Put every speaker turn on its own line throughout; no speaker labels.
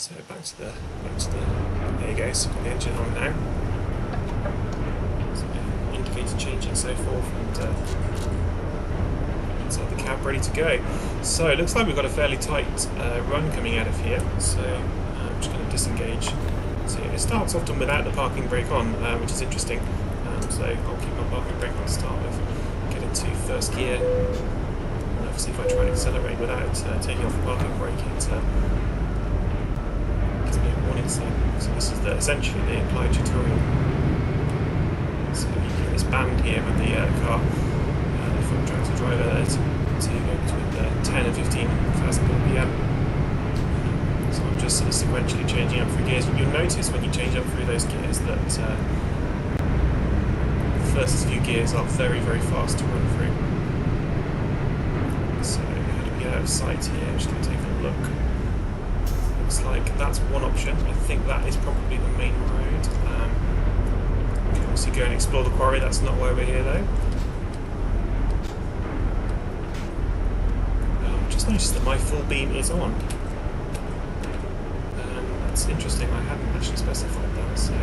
So back to the there you go. So the engine on now. So indicator changing, so forth, and inside the cab ready to go. So it looks like we've got a fairly tight run coming out of here. So I'm just going to disengage. So it starts often without the parking brake on, which is interesting. So I'll keep my parking brake on to start with. Get into first gear. And obviously, if I try and accelerate without taking off the parking brake, it gives me a warning sign. So this is essentially the applied tutorial. So you get this band here with the car, the front tractor driver there to go between 10 and 15,000 BPM. So I'm just sort of sequentially changing up through gears. You'll notice when you change up through those gears that the first few gears are very, very fast to run through. So how do we get out of sight here? I'm just going to take a look. Looks like that's one option. I think that is probably the main road. We can obviously go and explore the quarry. That's not why we're here though. Just noticed that my full beam is on. That's interesting. I hadn't actually specified that. So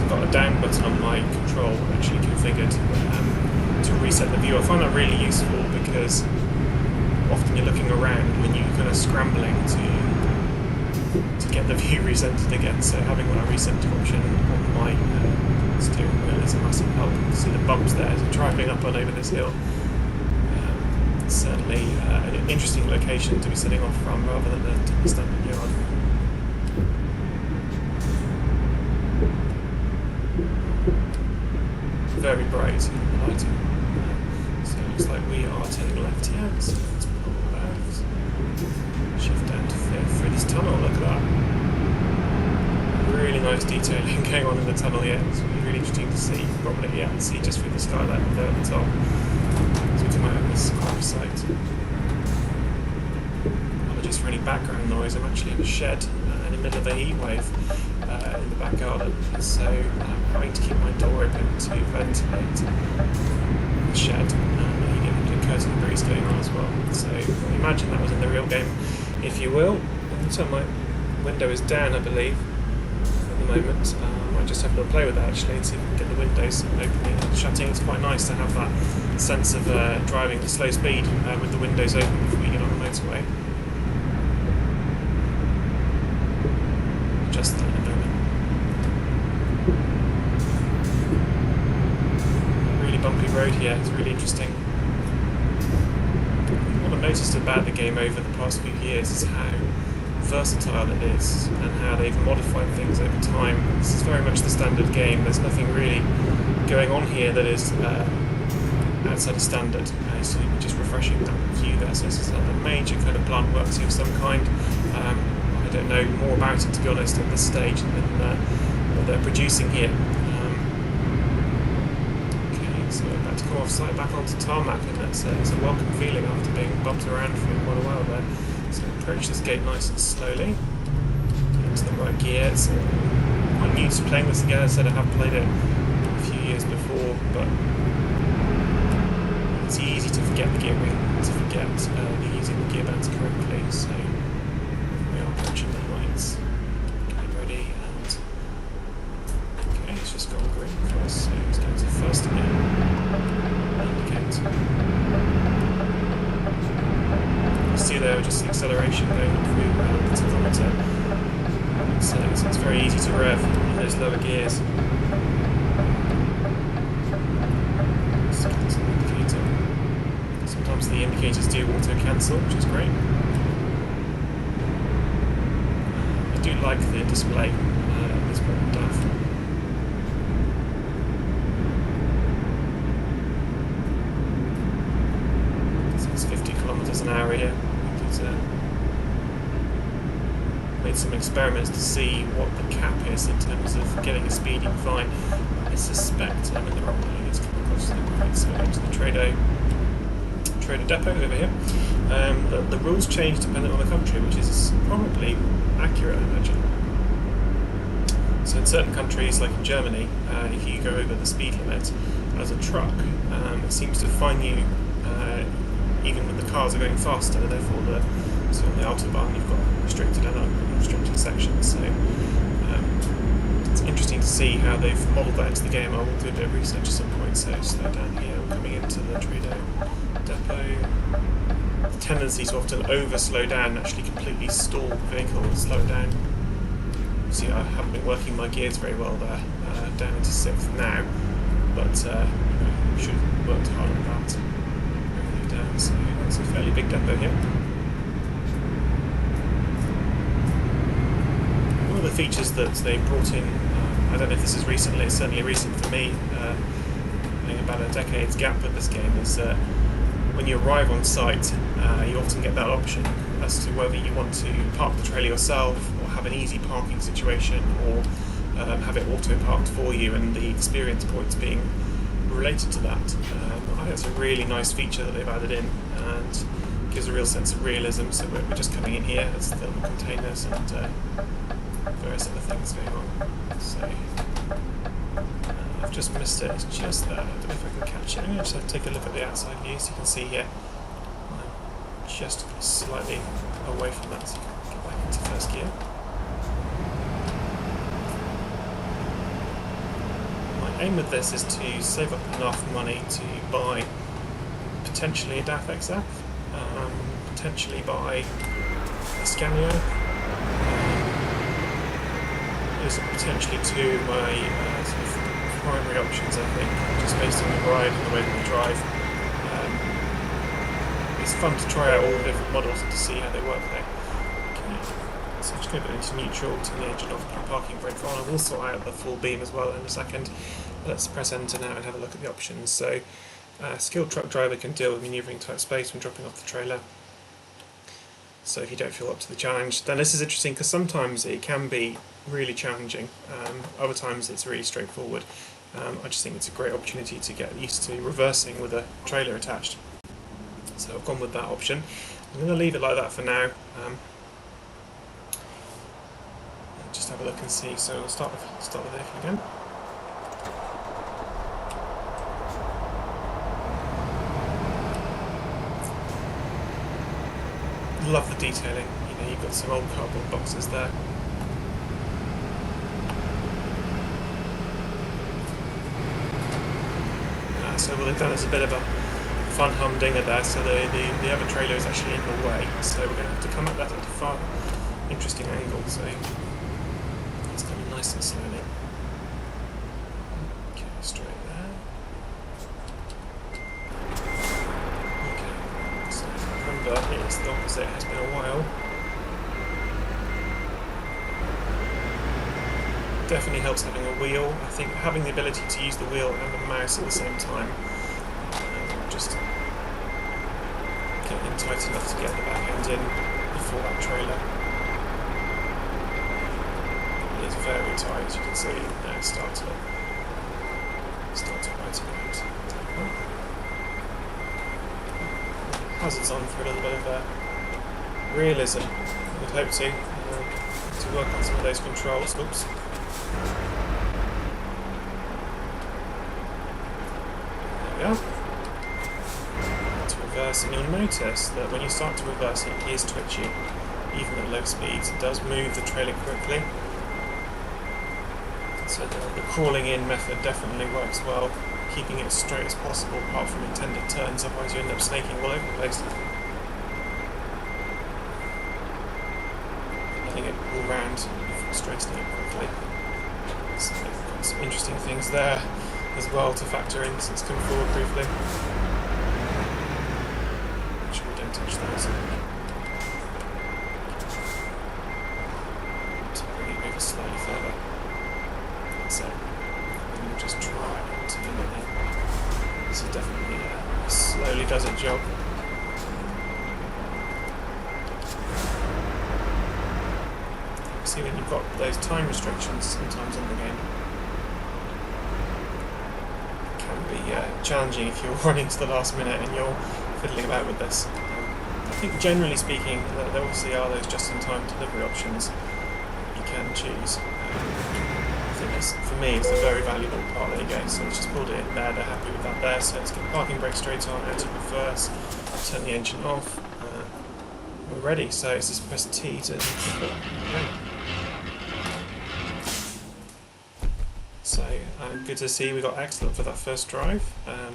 I've got a down button on my control actually configured to reset the view. I find that really useful because often you're looking around when you're kind of scrambling to get the view recentered again. So having that recenter option on my steering wheel is a massive help. You can see the bumps there as I'm driving up and over this hill. Certainly an interesting location to be setting off from rather than the standard yard. Very bright lighting. So it looks like we are turning left here. So let's pull left. Shift down to fifth through this tunnel. Look at that. Really nice detailing going on in the tunnel here. It's really interesting to see. Probably see just through the skylight there at the top. As we come out of this quarry site. Apologies for any background noise. I'm actually in a shed in the middle of a heat wave. In the back garden, so I'm having to keep my door open to ventilate the shed. You get a curtain breeze going on as well. So imagine that was in the real game, if you will. So my window is down, I believe, at the moment. I might just have a little play with that actually and see if we can get the windows opening and shutting. It's quite nice to have that sense of driving at slow speed with the windows open before you get on the motorway. Just that in a moment. Bumpy road here, it's really interesting. What I've noticed about the game over the past few years is how versatile it is and how they've modified things over time. This is very much the standard game. There's nothing really going on here that is outside of standard. So just refreshing that view there. So this is a major kind of plant works of some kind. I don't know more about it to be honest at this stage than what they're producing here. So about to come off site back onto Tarmac, and it's a welcome feeling after being bumped around for quite a while there. So approach this gate nice and slowly. Get into the right gear. It's quite new to playing this again. I said I have played it a few years before, but it's easy to forget the gearing, to forget using the gear bands correctly. So we are approaching the lights. Getting ready and okay, it's just gone green for us. So it's going to first again. You see there just the acceleration going through the tachometer. So it's very easy to rev in those lower gears. Sometimes the indicators do auto cancel, which is great. I do like the display of this modern DAF. An hour here. Made some experiments to see what the cap is in terms of getting a speeding fine. I suspect I'm in the wrong lane. It's coming across the right, so into the Trader Depot over here. The rules change depending on the country, which is probably accurate, I imagine. So in certain countries, like in Germany, if you go over the speed limit, as a truck, it seems to find you even when the cars are going faster. Therefore, so on the Autobahn you've got restricted and unrestricted sections. So it's interesting to see how they've modelled that into the game. I will do a bit of research at some point. So slow down here. We're coming into the Trudeau depot. The tendency to often over slow down, actually completely stall the vehicle and slow it down. See, I haven't been working my gears very well there, down into 6th now, but should have worked hard on that. Bringing it down, so it's a fairly big depot here. One of the features that they brought in, I don't know if this is recently, it's certainly recent for me, having about a decade's gap with this game, is that when you arrive on site, you often get that option as to whether you want to park the trailer yourself or have an easy parking situation, or have it auto-parked for you, and the experience points being related to that. I think it's a really nice feature that they've added in, and gives a real sense of realism. So we're just coming in here, there's the containers and various other things going on. So I've just missed it, it's just there. I don't know if I can catch it. I'm going to just have to take a look at the outside view so you can see here. Just slightly away from that, so you can get back into first gear. My aim with this is to save up enough money to buy potentially a DAF XF, potentially buy a Scania. Those are potentially two of my sort of primary options, I think, just based on the ride and the way that we drive. It's fun to try out all the different models to see how they work there. Okay. So I'm just going to put it into neutral, turn the engine off, put the parking brake on. I will sort out the full beam as well in a second. Let's press enter now and have a look at the options. So, skilled truck driver can deal with manoeuvring tight space when dropping off the trailer. So if you don't feel up to the challenge, then this is interesting because sometimes it can be really challenging. Other times it's really straightforward. I just think it's a great opportunity to get used to reversing with a trailer attached. So I've gone with that option. I'm going to leave it like that for now. Just have a look and see. So we'll start the vehicle again. Love the detailing. You know, you've got some old cardboard boxes there. So what they've done is a bit of a fun humdinger there, so the other trailer is actually in the way, so we're going to have to come at that at a far interesting angle, so it's coming nice and slowly. Okay, straight there. Okay, so remember it's the opposite, it has been a while. Definitely helps having a wheel. I think having the ability to use the wheel and the mouse at the same time, just getting tight enough to get the back end in before that trailer. It is very tight, as you can see. Now it's start to biting out. Hazards on for a little bit of realism. I would hope to work on some of those controls. Oops. There we are. To reverse, and you'll notice that when you start to reverse it is twitchy, even at low speeds. It does move the trailer quickly. So the crawling in method definitely works well, keeping it as straight as possible apart from intended turns, otherwise you end up snaking all over the place. Letting it all round before straightening it quickly. So we've got some interesting things there as well to factor in, so let's come forward briefly. Make sure we don't touch those. To bring it over slightly further. So, and we'll just try it to do it. This is definitely slowly does its job. See, when you've got those time restrictions sometimes in the game, it can be challenging if you're running to the last minute and you're fiddling about with this. I think generally speaking, there obviously are those just-in-time delivery options you can choose. I think is, for me, it's a very valuable part. There you go. So let's just pulled it in there. They're happy with that there. So let's get the parking brake straight on, out of reverse, turn the engine off. We're ready. So it's just press T to. So good to see we got excellent for that first drive.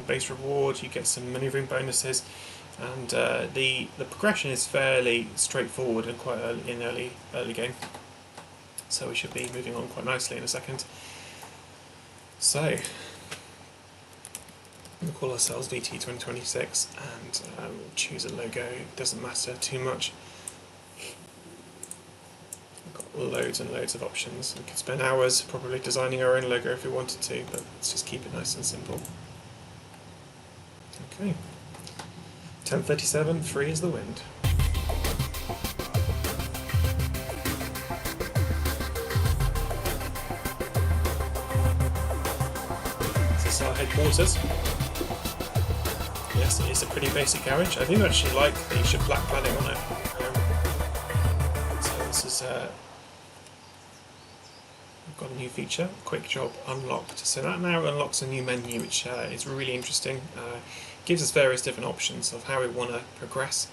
Base reward, you get some manoeuvring bonuses, and the progression is fairly straightforward and quite early game. So we should be moving on quite nicely in a second. So we'll call ourselves VT 2026 and we'll choose a logo. It doesn't matter too much. Loads and loads of options. We could spend hours probably designing our own logo if we wanted to, but let's just keep it nice and simple. Okay. 10:37, free as the wind. This is our headquarters. Yes, it is a pretty basic garage. I do actually like the black cladding on it. So this is got a new feature, quick job unlocked. So that now unlocks a new menu, which is really interesting. Gives us various different options of how we want to progress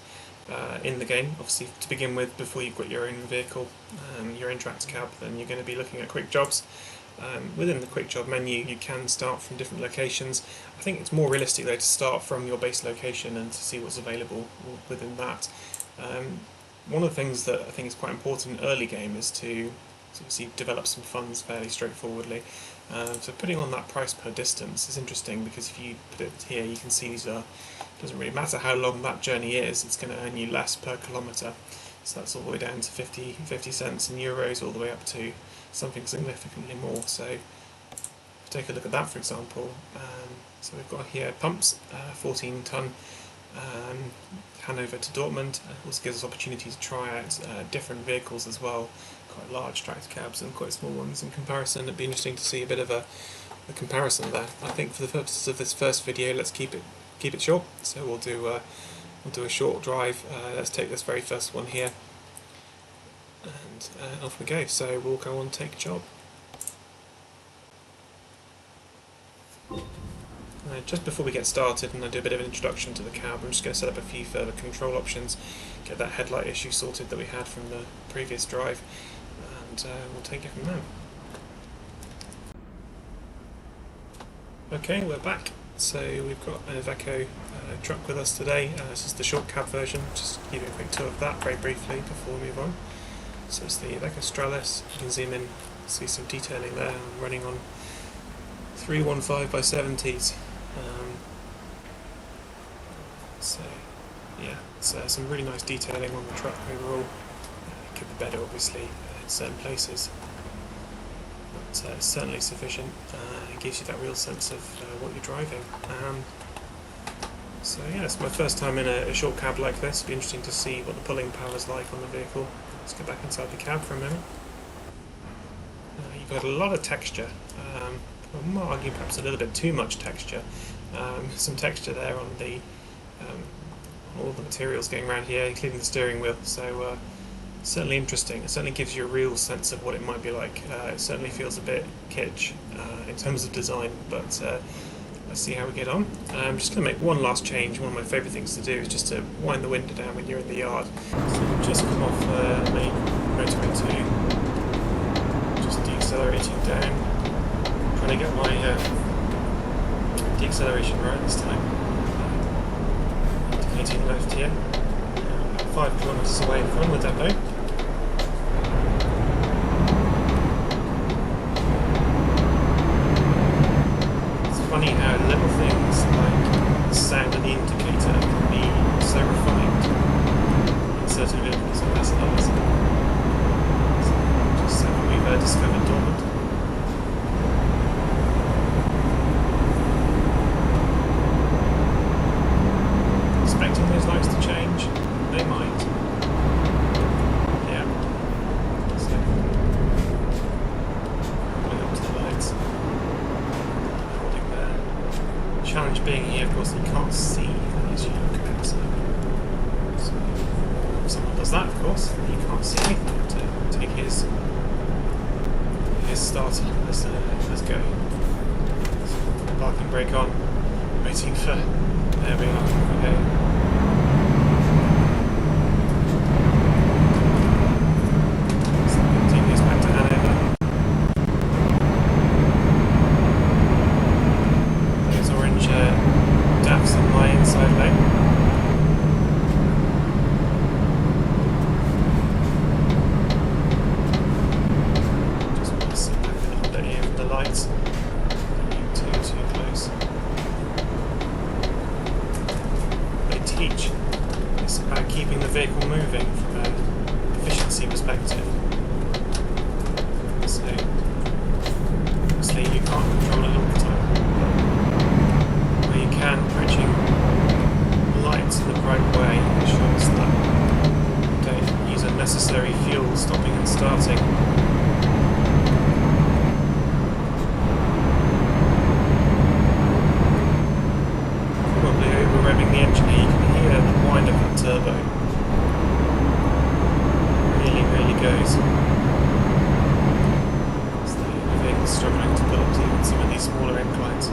in the game. Obviously, to begin with, before you've got your own vehicle, your own tracked cab, then you're going to be looking at quick jobs. Within the quick job menu, you can start from different locations. I think it's more realistic though to start from your base location and to see what's available within that. One of the things that I think is quite important in early game is to obviously develop some funds fairly straightforwardly. So putting on that price per distance is interesting, because if you put it here, you can see these are, doesn't really matter how long that journey is, it's going to earn you less per kilometre. So that's all the way down to 50 cents in euros, all the way up to something significantly more. So take a look at that, for example. So we've got here pumps, 14 tonne Hanover to Dortmund. Also gives us opportunity to try out different vehicles as well, quite large tractor cabs and quite small ones in comparison. It'd be interesting to see a bit of a comparison there. I think for the purposes of this first video, let's keep it short. So we'll do a short drive. Let's take this very first one here, and off we go. So we'll go on, take a job. Just before we get started and I do a bit of an introduction to the cab, I'm just going to set up a few further control options, get that headlight issue sorted that we had from the previous drive, and we'll take it from there. Okay, we're back. So we've got an Iveco truck with us today. This is the short cab version. Just give you a quick tour of that very briefly before we move on. So it's the Iveco Stralis. You can zoom in, see some detailing there. I'm running on 315 by 70s. So yeah, it's some really nice detailing on the truck overall. It could be better obviously in certain places, but it's certainly sufficient. It gives you that real sense of what you're driving. So yeah, it's my first time in a short cab like this. It'll be interesting to see what the pulling power is like on the vehicle. Let's go back inside the cab for a minute. You've got a lot of texture. I might argue perhaps a little bit too much texture. Some texture there on the all the materials going around here, including the steering wheel. So certainly interesting. It certainly gives you a real sense of what it might be like. It certainly feels a bit kitsch in terms of design, but let's see how we get on. I'm just going to make one last change. One of my favourite things to do is just to wind the window down when you're in the yard. So just come off main motorway 2, just decelerating down. Trying to get my deceleration right this time. Indicating left here. 5 kilometres away from the depot. It's funny how little things like the sound of the indicator can be so refined in certain vehicles and less in others. So just so we've discovered Dortmund. Expecting those lights to change, they might. Yeah. So, going up to the lights. Holding there. The challenge being here, of course, you can't see as you look at it. So if someone does that, of course, you can't see anything. To take his is starting. Let's go. Parking brake on. Waiting for. There we are. Okay. So continues back to Hanover. There's orange DAFs on my inside lane. Vehicle moving from an efficiency perspective. So obviously you can't control it all the time, but where you can, bridging lights in the right way ensures that you don't use unnecessary fuel stopping and starting. Probably over revving the engine here, you can hear the whine of the turbo. Really goes. So the vehicle's struggling to pull up to even some of these smaller inclines.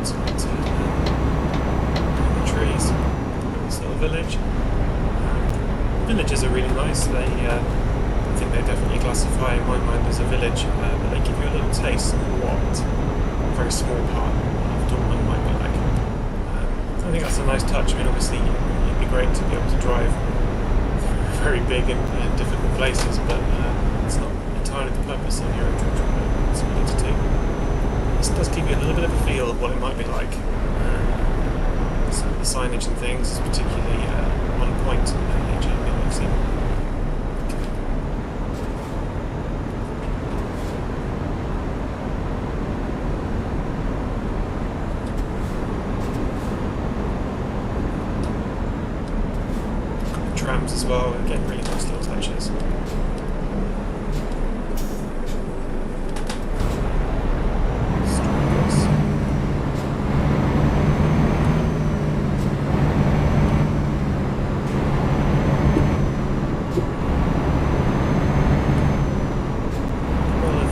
So it's in the trees. This little village. Villages are really nice. They, I think they definitely classify in my mind as a village, but they give you a little taste of what a very small part of Dortmund might be like. I think that's a nice touch. I mean, obviously it'd be great to be able to drive very big and difficult places, but it's not entirely the purpose of your responsibility to do. This does give you a little bit of a feel of what it might be like. Some of the signage and things is particularly on point in the HMB I've seen. Trams as well, again, really nice little touches. All of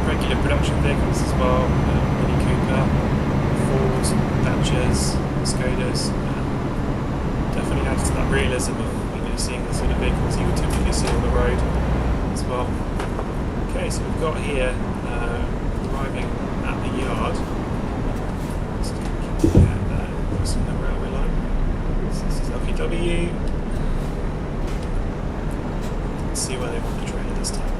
regular production vehicles as well, Mini Cooper, Ford, Dodges, Skodas. Definitely adds to that realism of seeing the sort of vehicles you would typically see on the road as well. Okay, so we've got here arriving at the yard. Just keep crossing the railway line. So this is LPW. Let's see where they want the trailer this time.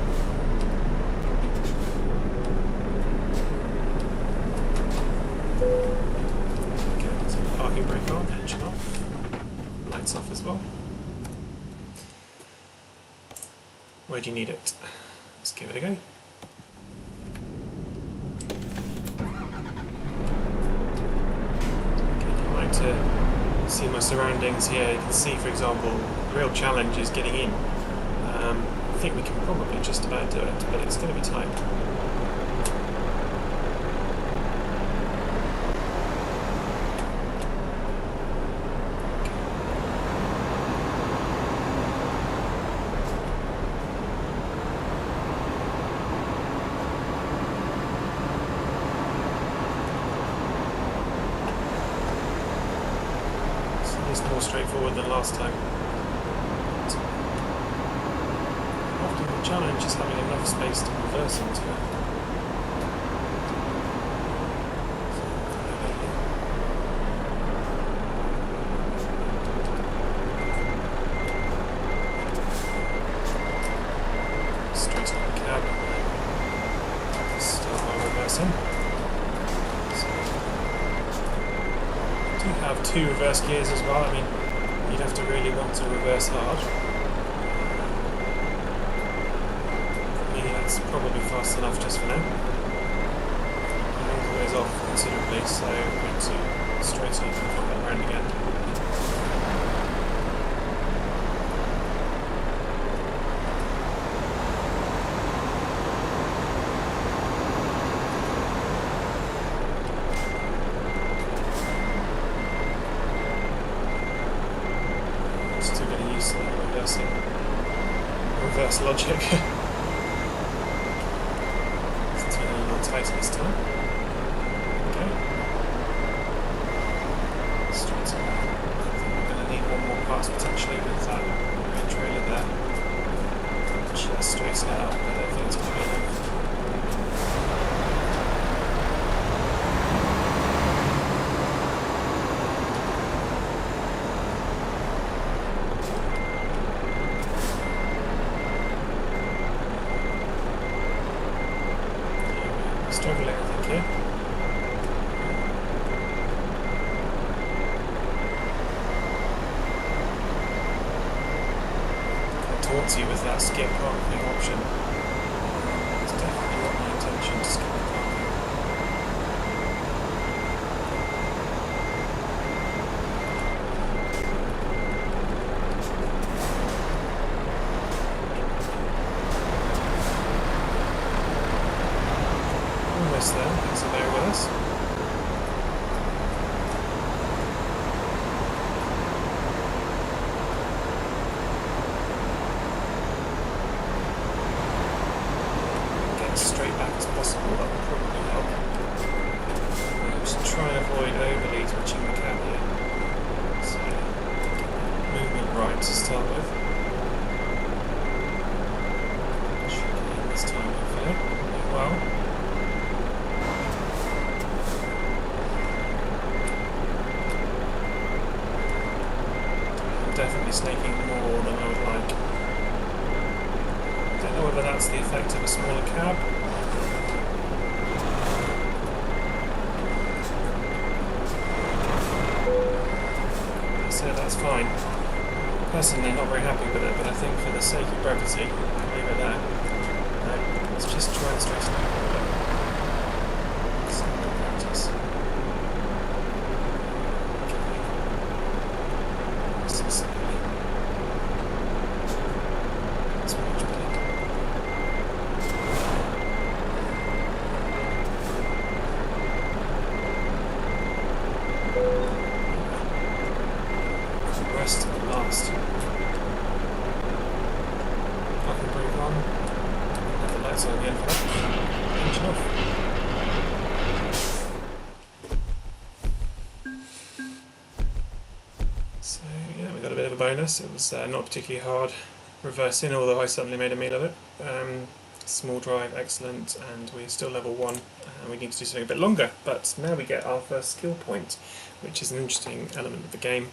Okay, so parking brake on, engine off, lights off as well. Where do you need it? Let's give it a go. Okay, I like to see my surroundings here. You can see, for example, the real challenge is getting in. I think we can probably just about do it, but it's going to be tight. More straightforward than last time. Often the challenge is having enough space to reverse into it. Straight on the cab. Start by reversing. Have two reverse gears as well. I mean, you'd have to really want to reverse hard. For me, that's probably fast enough just for now. I'm all the ways off considerably, so I'm going to straight on and come back round again. reverse logic. Let's turn it a little tighter this time. Okay. Straight away. I think we're going to need one more pass potentially with that main trailer there. Just straighten it out, but I don't think it's going to be enough. Struggling, I think, here. Kind of taunts you with that skip parking option. It's definitely not my intention to skip the parking. Almost there, thanks for bearing with us. Get as straight back as possible, that will probably help. Just try and avoid overly touching the cab here. So, movement right to start with. Should be in this time, hopefully. Well. Definitely snaking more than I would like. Don't know whether that's the effect of a smaller cab. So that's fine. Personally, not very happy with it, but I think for the sake of brevity, I'll leave it there. Let's just try and straighten it out a bit. It's not good practice. Rest to the last. Parking brake on. Have the lights on again for that. Engine off. So yeah, we got a bit of a bonus. It was not particularly hard reversing, although I certainly made a meal of it. Small drive, excellent, and we're still level 1, and we need to do something a bit longer, but now we get our first skill point, which is an interesting element of the game,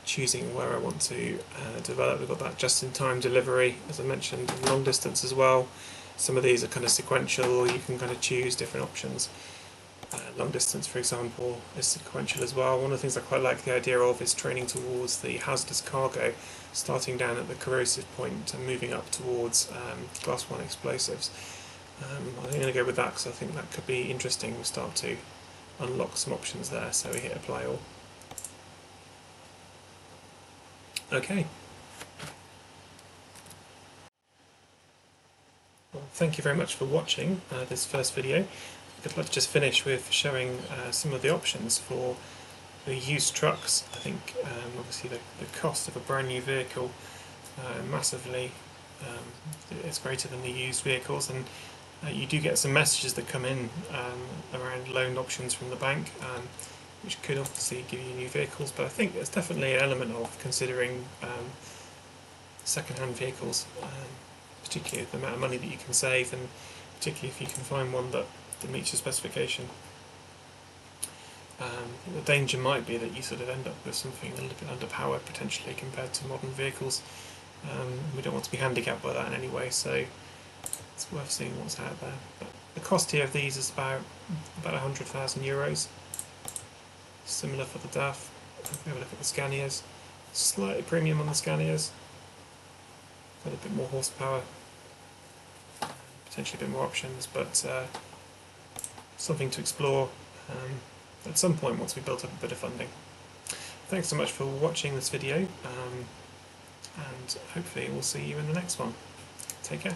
choosing where I want to develop. We've got that just-in-time delivery, as I mentioned, and long distance as well. Some of these are kind of sequential, or you can kind of choose different options. Long distance, for example, is sequential as well. One of the things I quite like the idea of is training towards the hazardous cargo, starting down at the corrosive point and moving up towards class 1 explosives. I think I'm going to go with that because I think that could be interesting. We start to unlock some options there, so we hit apply all. Okay. Well, thank you very much for watching this first video. I'd like to just finish with showing some of the options for the used trucks. I think obviously the cost of a brand new vehicle massively is greater than the used vehicles, and you do get some messages that come in around loan options from the bank, which could obviously give you new vehicles, but I think there's definitely an element of considering second-hand vehicles, particularly the amount of money that you can save, and particularly if you can find one that meets your specification. The danger might be that you sort of end up with something a little bit underpowered potentially compared to modern vehicles. We don't want to be handicapped by that in any way, so it's worth seeing what's out there. But the cost here of these is about 100,000 euros. Similar for the DAF. If we have a look at the Scanias, slightly premium on the Scanias, got a bit more horsepower, potentially a bit more options, but something to explore at some point once we built up a bit of funding. Thanks so much for watching this video, and hopefully we'll see you in the next one. Take care.